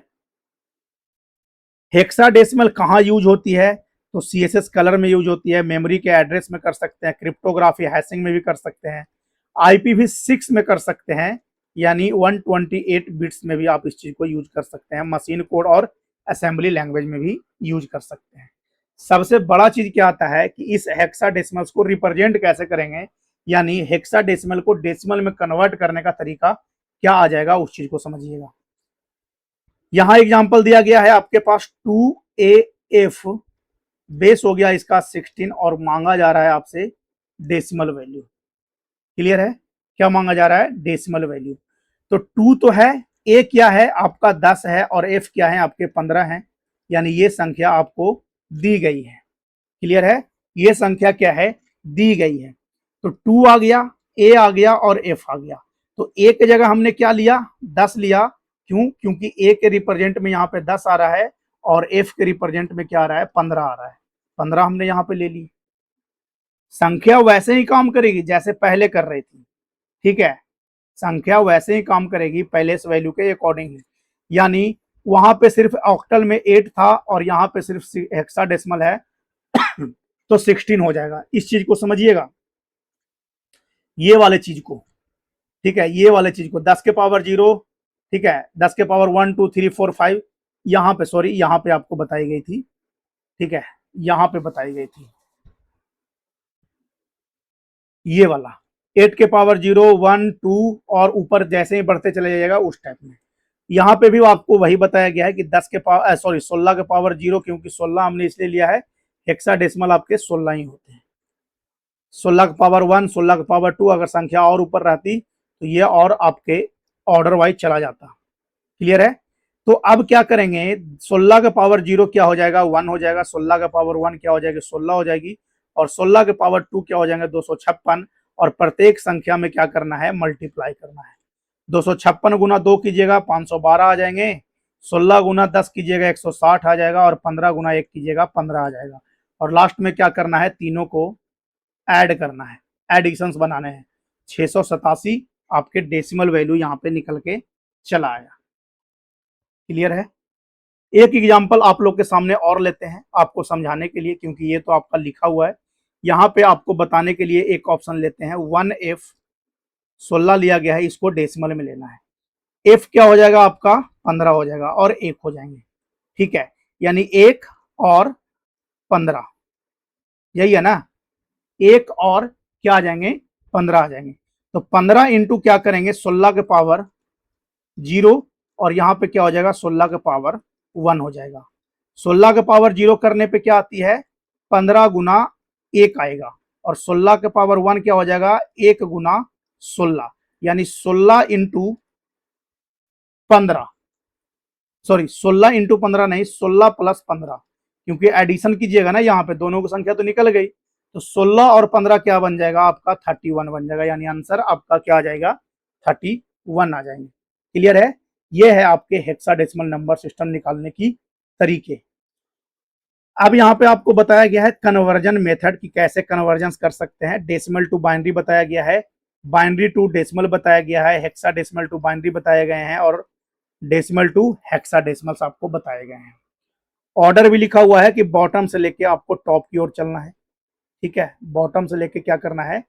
हेक्साडेसिमल कहाँ यूज होती है, तो सीएसएस कलर में यूज होती है, मेमोरी के एड्रेस में कर सकते हैं, क्रिप्टोग्राफी हैशिंग में भी कर सकते हैं, IPv6 में कर सकते हैं, यानी 128 बिट्स में भी आप इस चीज को यूज कर सकते हैं, मशीन कोड और असेंबली लैंग्वेज में भी यूज कर सकते हैं। सबसे बड़ा चीज क्या आता है कि इस हेक्साडेसिमल्स को रिप्रेजेंट कैसे करेंगे, यानी हेक्साडेसिमल को डेसिमल में कन्वर्ट करने का तरीका क्या आ जाएगा, उस चीज को समझिएगा। यहां एग्जांपल दिया गया है आपके पास 2AF बेस हो गया इसका 16 और मांगा जा रहा है आपसे डेसिमल वैल्यू। क्लियर है, क्या मांगा जा रहा है, डेसिमल वैल्यू। तो 2 तो है, ए क्या है आपका 10 है और एफ क्या है आपके 15 है, यानी ये संख्या आपको दी गई है। क्लियर है, ये संख्या क्या है, दी गई है। तो 2 आ गया, ए आ गया और एफ आ गया। तो ए की जगह हमने क्या लिया, 10 लिया। क्यों, क्योंकि ए के रिप्रेजेंट में यहाँ पे 10 आ रहा है और एफ के रिप्रेजेंट में क्या आ रहा है, 15 आ रहा है। 15 हमने यहाँ पे ले ली। संख्या वैसे ही काम करेगी जैसे पहले कर रही थी। ठीक है, संख्या वैसे ही काम करेगी पहले इस वैल्यू के अकॉर्डिंग ही, यानी वहां पे सिर्फ ऑक्टल में 8 था और यहाँ पे सिर्फ हेक्साडेसिमल है तो 16 हो जाएगा। इस चीज को समझिएगा, ये वाले चीज को। ठीक है, ये वाले चीज को 10 के पावर 0, ठीक है, 10 के पावर 1 2 3 4 5, यहाँ पे सॉरी यहाँ पे आपको बताई गई थी। ठीक है, यहाँ पे बताई गई थी ये वाला 8 के पावर 0 1 2 और ऊपर जैसे ही बढ़ते चले जाएगा उस टाइप में। यहाँ पे भी आपको वही बताया गया है कि 10 के पावर 16 के पावर 0, क्योंकि 16 हमने इसलिए लिया है, हेक्साडेसिमल आपके 16 ही होते हैं। 16 के पावर 1 16 के पावर 2, अगर संख्या और ऊपर रहती तो ये और आपके ऑर्डर वाइज चला जाता। क्लियर है। तो अब क्या करेंगे, 16 का पावर 0 क्या हो जाएगा, 1 हो जाएगा, 16 का पावर 1 क्या हो जाएगी, 16 हो जाएगी, और 16 के पावर 2 क्या हो जाएंगे, 256, और प्रत्येक संख्या में क्या करना है, मल्टीप्लाई करना है। 256 गुना 2 कीजिएगा 512 आ जाएंगे, 16 गुना 10 कीजिएगा 160 आ जाएगा, और 15 गुना 1 कीजिएगा 15 आ जाएगा। और लास्ट में क्या करना है, तीनों को ऐड करना है, एडिशंस बनाने हैं। 687 आपके डेसिमल वैल्यू यहाँ पे निकल के चला आया। क्लियर है। एक एग्जांपल आप लोग के सामने और लेते हैं आपको समझाने के लिए, क्योंकि ये तो आपका लिखा हुआ है। यहाँ पे आपको बताने के लिए एक ऑप्शन लेते हैं 1f 16 लिया गया है, इसको डेसिमल में लेना है। f क्या हो जाएगा आपका 15 हो जाएगा और 1 हो जाएंगे। ठीक है, यानी 1 और 15, यही है ना। 1 और क्या आ जाएंगे 15 आ जाएंगे। तो 15 इंटू क्या करेंगे 16 के पावर 0, और यहाँ पे क्या हो जाएगा 16 के पावर 1 हो जाएगा। 16 के पावर 0 करने पे क्या आती है 15 गुना 1 आएगा, और 16 के पावर 1 क्या हो जाएगा 1 गुना 16, यानी 16 इंटू 15, सॉरी 16 इंटू 15 नहीं, 16 प्लस 15, क्योंकि एडिशन कीजिएगा ना यहाँ पे दोनों की संख्या तो निकल गई। तो 16 और 15 क्या बन जाएगा आपका 31 बन जाएगा, यानी आंसर आपका क्या आ जाएगा 31 आ जाएंगे। क्लियर है। ये है आपके हेक्साडेसिमल नंबर सिस्टम निकालने की तरीके। अब यहाँ पे आपको बताया गया है कन्वर्जन मेथड की कैसे कन्वर्जन कर सकते हैं। डेसिमल टू बाइनरी बताया गया है, बाइनरी टू डेसिमल बताया गया है, हेक्साडेसिमल टू बाइनरी बताए गए हैं, और डेसिमल टू हेक्साडेसिमल्स आपको बताए गए हैं। ऑर्डर भी लिखा हुआ है कि बॉटम से लेके आपको टॉप की ओर चलना है। ठीक है, बॉटम से लेके क्या करना है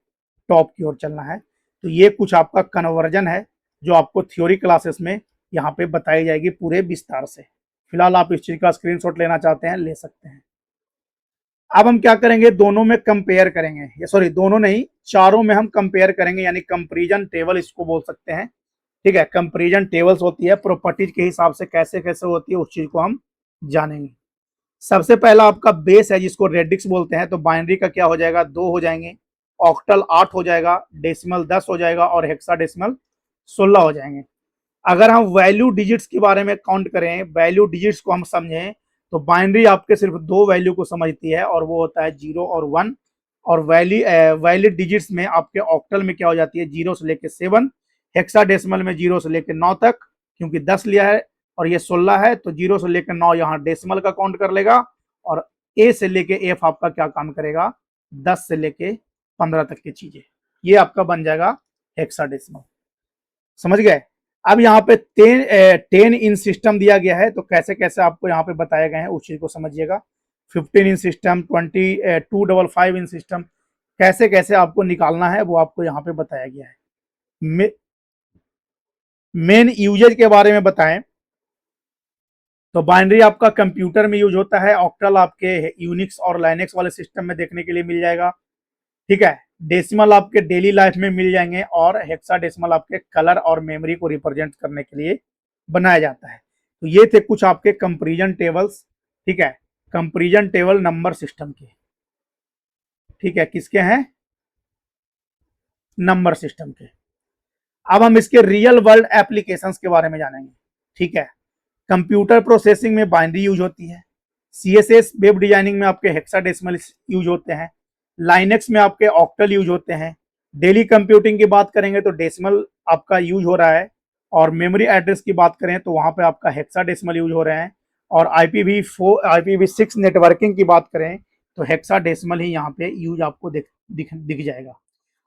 टॉप की ओर चलना है। तो ये कुछ आपका कन्वर्जन है जो आपको थ्योरी क्लासेस में यहाँ पे बताई जाएगी पूरे विस्तार से। फिलहाल आप इस चीज का स्क्रीनशॉट लेना चाहते हैं ले सकते हैं। अब हम क्या करेंगे दोनों में कंपेयर करेंगे, या सॉरी दोनों नहीं चारों में हम कंपेयर करेंगे, यानी कंपेरिजन टेबल इसको बोल सकते हैं। ठीक है, कंपेरिजन टेबल्स होती है प्रॉपर्टीज के हिसाब से कैसे कैसे होती है उस चीज को हम जानेंगे। सबसे पहला आपका बेस है जिसको रेडिक्स बोलते हैं, तो बाइनरी का क्या हो जाएगा 2 हो जाएंगे, ऑक्टल 8 हो जाएगा, डेसिमल 10 हो जाएगा, और हेक्साडेसिमल 16 हो जाएंगे। अगर हम वैल्यू डिजिट्स के बारे में काउंट करें, वैल्यू डिजिट्स को हम समझें, तो बाइनरी आपके सिर्फ 2 वैल्यू को समझती है, और वो होता है 0 और 1। और वैलिड डिजिट्स में आपके ऑक्टल में क्या हो जाती है 0 से लेकर 7, हेक्साडेसिमल में 0 से लेकर 9 तक, क्योंकि 10 लिया है और ये 16 है, तो 0 से लेकर 9 यहाँ डेसिमल का काउंट कर लेगा, और ए से लेके एफ आपका क्या काम करेगा 10 से लेके 15 तक की चीजें, ये आपका बन जाएगा हेक्साडेसिमल। समझ गए। अब यहाँ पे 10 इन सिस्टम दिया गया है, तो कैसे कैसे आपको यहाँ पे बताए गए हैं उस चीज को समझिएगा। 15 इन सिस्टम, 255 इन सिस्टम, कैसे कैसे आपको निकालना है वो आपको यहाँ पे बताया गया है। मेन यूजेज के बारे में बताएं तो बाइनरी आपका कंप्यूटर में यूज होता है, ऑक्टल आपके यूनिक्स और लाइनेक्स वाले सिस्टम में देखने के लिए मिल जाएगा। ठीक है, डेसिमल आपके डेली लाइफ में मिल जाएंगे, और हेक्साडेसिमल आपके कलर और मेमोरी को रिप्रेजेंट करने के लिए बनाया जाता है। तो ये थे कुछ आपके कंपैरिजन टेबल्स। ठीक है, कंपैरिजन टेबल नंबर सिस्टम के। ठीक है, किसके हैं नंबर सिस्टम के। अब हम इसके रियल वर्ल्ड एप्लीकेशंस के बारे में जानेंगे। ठीक है, कंप्यूटर प्रोसेसिंग में बाइनरी यूज होती है, सीएसएस वेब डिजाइनिंग में आपके हेक्साडेसिमल यूज होते हैं, लाइनेक्स में आपके ऑक्टल यूज होते हैं, डेली कंप्यूटिंग की बात करेंगे तो डेसिमल आपका यूज हो रहा है, और मेमोरी एड्रेस की बात करें तो वहां पे आपका हेक्साडेसिमल यूज हो रहे हैं, और IPv6 नेटवर्किंग की बात करें तो हेक्साडेसिमल ही यहाँ पे यूज आपको दिख जाएगा।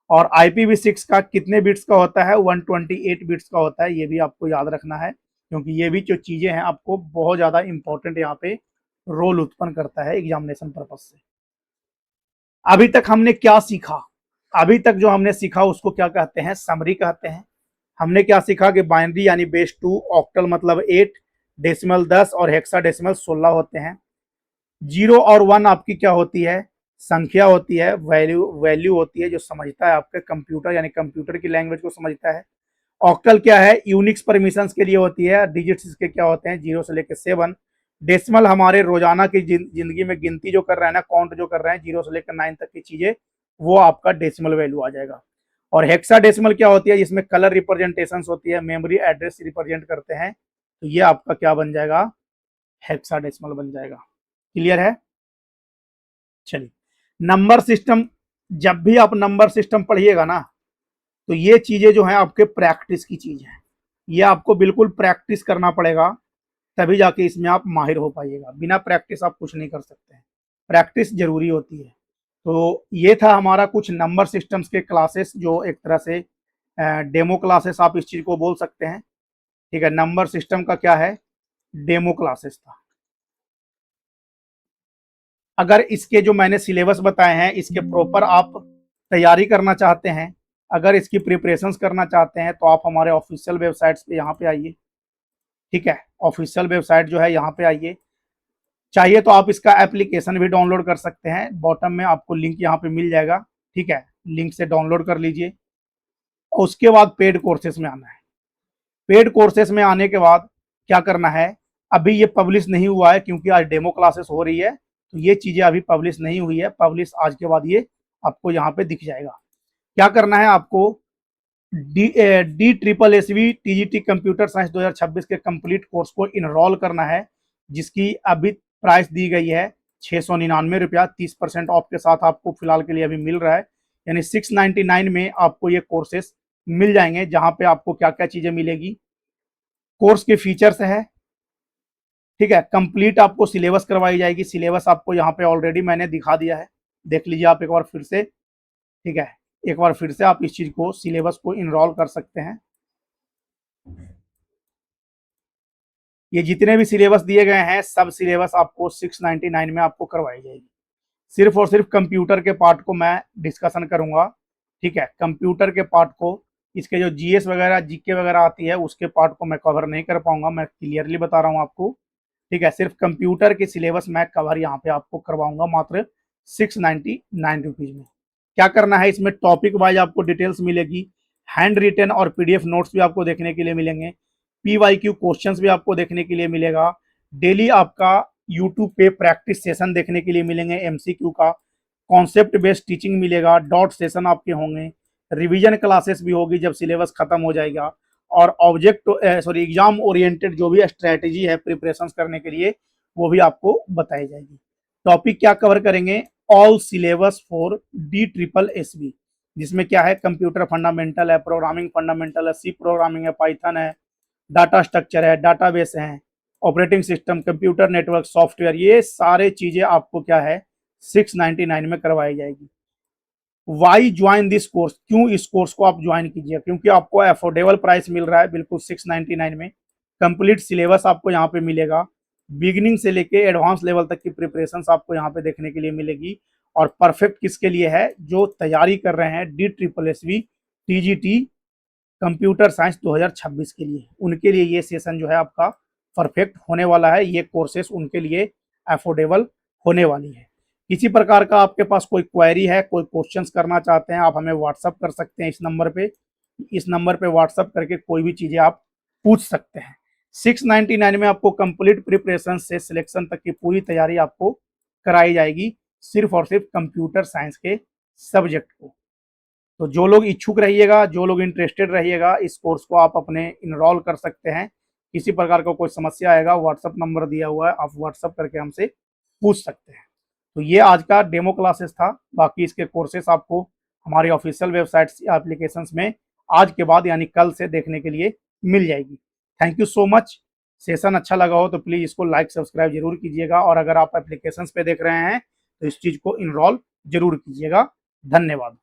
और IPv6 का कितने बिट्स का होता है 128 बिट्स का होता है, ये भी आपको याद रखना है, क्योंकि ये भी जो चीजें हैं आपको बहुत ज्यादा इंपॉर्टेंट यहाँ पे रोल उत्पन्न करता है एग्जामिनेशन पर्पज से। अभी तक हमने क्या सीखा, अभी तक जो हमने सीखा उसको क्या कहते हैं समरी कहते हैं। हमने क्या सीखा कि बाइनरी यानी बेस 2, ऑक्टल मतलब 8, डेसिमल 10 और हेक्साडेसिमल 16 होते हैं। 0 और 1 आपकी क्या होती है संख्या होती है, वैल्यू होती है जो समझता है आपके कंप्यूटर, यानी कंप्यूटर की लैंग्वेज को समझता है। ऑक्टल क्या है यूनिक्स परमिशंस के लिए होती है, डिजिट्स इसके क्या होते हैं 0 से लेकर 7। डेसिमल हमारे रोजाना की जिंदगी में गिनती जो कर रहे हैं ना, काउंट जो कर रहे हैं 0 से लेकर 9 तक की चीजें, वो आपका डेसिमल वैल्यू आ जाएगा। और हेक्साडेसिमल क्या होती है जिसमें कलर रिप्रेजेंटेशन होती है, मेमोरी एड्रेस रिप्रेजेंट करते हैं, तो ये आपका क्या बन जाएगा हेक्साडेसिमल बन जाएगा। क्लियर है। चलिए, नंबर सिस्टम, जब भी आप नंबर सिस्टम पढ़िएगा ना तो ये चीजें जो है आपके प्रैक्टिस की चीज है, ये आपको बिल्कुल प्रैक्टिस करना पड़ेगा। तभी जाके इसमें आप माहिर हो पाइएगा। बिना प्रैक्टिस आप कुछ नहीं कर सकते हैं, प्रैक्टिस जरूरी होती है। तो ये था हमारा कुछ नंबर सिस्टम्स के क्लासेस, जो एक तरह से डेमो क्लासेस आप इस चीज को बोल सकते हैं। ठीक है, नंबर सिस्टम का क्या है, डेमो क्लासेस था। अगर इसके जो मैंने सिलेबस बताए हैं इसके प्रॉपर आप तैयारी करना चाहते हैं, अगर इसकी प्रिपरेशंस करना चाहते हैं, तो आप हमारे ऑफिशियल वेबसाइट्स पे यहाँ पे आइए। ठीक है, ऑफिशियल वेबसाइट जो है यहाँ पे आइए। चाहिए तो आप इसका एप्लीकेशन भी डाउनलोड कर सकते हैं, बॉटम में आपको लिंक यहाँ पे मिल जाएगा। ठीक है, लिंक से डाउनलोड कर लीजिए। उसके बाद पेड कोर्सेस में आना है। पेड कोर्सेस में आने के बाद क्या करना है, अभी ये पब्लिश नहीं हुआ है क्योंकि आज डेमो क्लासेस हो रही है, तो ये चीजें अभी पब्लिश नहीं हुई है। पब्लिश आज के बाद ये आपको यहाँ पे दिख जाएगा। क्या करना है आपको, D triple S V TGT computer science 2026 के कंप्लीट कोर्स को इनरोल करना है, जिसकी अभी प्राइस दी गई है 699 रुपया। 30% ऑफ के साथ आपको फिलहाल के लिए अभी मिल रहा है, यानी 699 में आपको ये कोर्सेस मिल जाएंगे, जहां पे आपको क्या क्या चीजें मिलेगी। कोर्स के फीचर्स है, ठीक है, कंप्लीट आपको सिलेबस करवाई जाएगी। सिलेबस आपको यहाँ पे ऑलरेडी मैंने दिखा दिया है, देख लीजिए आप एक बार फिर से। ठीक है, एक बार फिर से आप इस चीज को, सिलेबस को इनरोल कर सकते हैं। ये जितने भी सिलेबस दिए गए हैं सब सिलेबस आपको 699 में आपको करवाई जाएगी। सिर्फ और सिर्फ कंप्यूटर के पार्ट को मैं डिस्कशन करूंगा। ठीक है, कंप्यूटर के पार्ट को, इसके जो जीएस वगैरह जीके वगैरह आती है उसके पार्ट को मैं कवर नहीं कर पाऊंगा, मैं क्लियरली बता रहा हूँ आपको। ठीक है, सिर्फ कंप्यूटर के सिलेबस मैं कवर यहाँ पे आपको करवाऊंगा मात्र 699 रुपीज में। क्या करना है, इसमें टॉपिक वाइज आपको डिटेल्स मिलेगी, हैंड रिटन और पीडीएफ नोट्स भी आपको देखने के लिए मिलेंगे, पीवाईक्यू क्वेश्चंस भी आपको देखने के लिए मिलेगा, डेली आपका यूट्यूब पे प्रैक्टिस सेशन देखने के लिए मिलेंगे, एमसीक्यू का कॉन्सेप्ट बेस्ड टीचिंग मिलेगा, डॉट सेशन आपके होंगे, रिवीजन क्लासेस भी होगी जब सिलेबस खत्म हो जाएगा, और ऑब्जेक्ट एग्जाम ओरिएंटेड जो भी स्ट्रेटेजी है प्रिपरेशन करने के लिए वो भी आपको बताई जाएगी। टॉपिक क्या कवर करेंगे, all syllabus for D triple S B, जिसमें क्या है, कंप्यूटर फंडामेंटल है, प्रोग्रामिंग फंडामेंटल है, सी प्रोग्रामिंग है, पाइथन है, डाटा स्ट्रक्चर है, डाटाबेस है, operating system, computer network software, ये सारे चीजें आपको क्या है 699 में करवाई जाएगी। वाई ज्वाइन दिस कोर्स, क्यों इस कोर्स को आप ज्वाइन कीजिए, क्योंकि आपको अफोर्डेबल प्राइस मिल रहा है बिल्कुल 699 में। कंप्लीट सिलेबस आपको यहाँ पे मिलेगा, बिगिनिंग से लेके एडवांस लेवल तक की प्रिपरेशन आपको यहाँ पे देखने के लिए मिलेगी। और परफेक्ट किसके लिए है, जो तैयारी कर रहे हैं D triple S V TGT computer science 2026 के लिए, उनके लिए ये सेशन जो है आपका परफेक्ट होने वाला है। ये कोर्सेस उनके लिए अफोर्डेबल होने वाली है। किसी प्रकार का आपके पास कोई क्वेरी है, कोई क्वेश्चंस करना चाहते हैं, आप हमें व्हाट्सअप कर सकते हैं इस नंबर पे। इस नंबर पे व्हाट्सअप करके कोई भी चीजें आप पूछ सकते हैं। 699 में आपको कंप्लीट प्रिपरेशन से सिलेक्शन तक की पूरी तैयारी आपको कराई जाएगी, सिर्फ और सिर्फ कंप्यूटर साइंस के सब्जेक्ट को। तो जो लोग इच्छुक रहिएगा, जो लोग इंटरेस्टेड रहिएगा, इस कोर्स को आप अपने इनरोल कर सकते हैं। किसी प्रकार का कोई समस्या आएगा, व्हाट्सअप नंबर दिया हुआ है, आप व्हाट्सअप करके हमसे पूछ सकते हैं। तो ये आज का डेमो क्लासेस था। बाकी इसके कोर्सेस आपको हमारी ऑफिशियल वेबसाइट एप्लीकेशंस में आज के बाद यानी कल से देखने के लिए मिल जाएगी। Thank you so much. Session अच्छा लगा हो तो प्लीज़ इसको लाइक सब्सक्राइब जरूर कीजिएगा, और अगर आप एप्लीकेशंस पे देख रहे हैं तो इस चीज़ को इनरोल जरूर कीजिएगा। धन्यवाद।